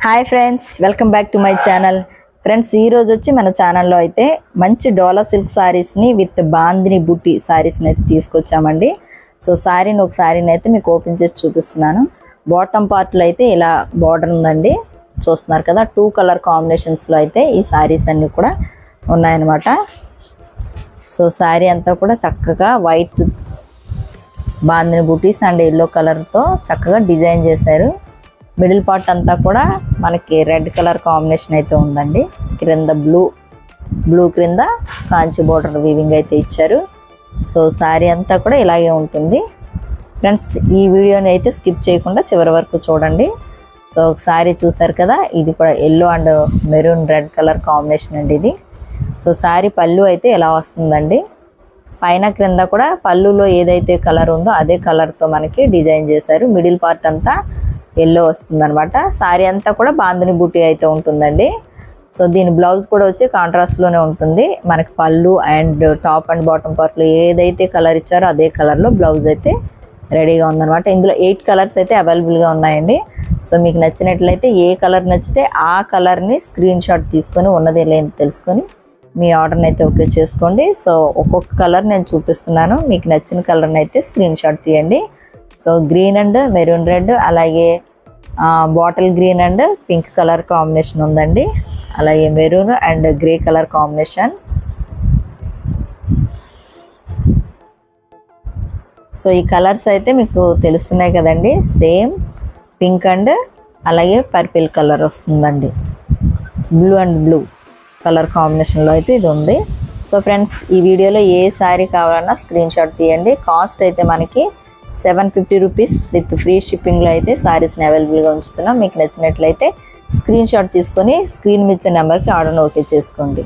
Hi friends, welcome back to my channel. Friends, ఈ రోజు వచ్చి మన ఛానల్లో అయితే మంచి డోలా సిల్క్ సారీస్ని విత్ బాందిని బుట్టి సారీస్ని అయితే తీసుకొచ్చామండి. సో సారీని అయితే మీకు ఓపెన్ చేసి చూపిస్తున్నాను. బాటమ్ పార్ట్లో అయితే ఇలా బార్డర్ ఉందండి, చూస్తున్నారు కదా. 2 కలర్ కాంబినేషన్స్లో అయితే ఈ సారీస్ అన్నీ కూడా ఉన్నాయన్నమాట. సో సారీ అంతా కూడా చక్కగా white bandhani buttis and yellow కలర్తో చక్కగా డిజైన్ చేశారు. మిడిల్ పార్ట్ అంతా కూడా మనకి రెడ్ కలర్ కాంబినేషన్ అయితే ఉందండి. క్రింద బ్లూ క్రింద కాంచి బోర్డర్ వీవింగ్ అయితే ఇచ్చారు. సో శారీ అంతా కూడా ఇలాగే ఉంటుంది. ఫ్రెండ్స్, ఈ వీడియోని అయితే స్కిప్ చేయకుండా చివరి వరకు చూడండి. సో ఒక శారీ చూసారు కదా, ఇది కూడా yellow and maroon red colour combination అండి ఇది. సో శారీ పళ్ళు అయితే ఎలా వస్తుందండి, పైన క్రింద కూడా పళ్ళులో ఏదైతే కలర్ ఉందో అదే కలర్తో మనకి డిజైన్ చేశారు. మిడిల్ పార్ట్ అంతా ఎల్లో వస్తుంది అనమాట. శారీ అంతా కూడా బాందిని బూటీ అయితే ఉంటుందండి. సో దీని బ్లౌజ్ కూడా వచ్చి కాంట్రాస్ట్లోనే ఉంటుంది. మనకి పళ్ళు అండ్ టాప్ అండ్ బాటమ్ పార్ట్లో ఏదైతే కలర్ ఇచ్చారో అదే కలర్లో బ్లౌజ్ అయితే రెడీగా ఉందన్నమాట. ఇందులో 8 కలర్స్ అయితే అవైలబుల్గా ఉన్నాయండి. సో మీకు నచ్చినట్లయితే ఏ కలర్ నచ్చితే ఆ కలర్ని స్క్రీన్ షాట్ తీసుకొని ఉన్నది లేని తెలుసుకొని మీ ఆర్డర్ని అయితే ఓకే చేసుకోండి. సో ఒక్కొక్క కలర్ నేను చూపిస్తున్నాను, మీకు నచ్చిన కలర్ని అయితే స్క్రీన్ షాట్ తీయండి. So green and maroon red, అలాగే bottle green and pink colour combination ఉందండి. అలాగే maroon and grey colour combination. So ఈ కలర్స్ అయితే మీకు తెలుస్తున్నాయి కదండి. సేమ్ పింక్ అండ్ అలాగే పర్పుల్ కలర్ వస్తుందండి. బ్లూ అండ్ బ్లూ కలర్ కాంబినేషన్లో అయితే ఇది ఉంది. సో ఫ్రెండ్స్, ఈ వీడియోలో ఏ శారీ కావాలన్నా స్క్రీన్ షాట్ తీయండి. కాస్ట్ అయితే మనకి 750 రూపీస్ విత్ ఫ్రీ షిప్పింగ్లో అయితే శారీస్ని అవైలబుల్గా ఉంచుతున్నాం. మీకు నచ్చినట్లయితే స్క్రీన్ షాట్ తీసుకొని స్క్రీన్ మీద ఇచ్చే నెంబర్కి ఆర్డర్ని ఓకే చేసుకోండి.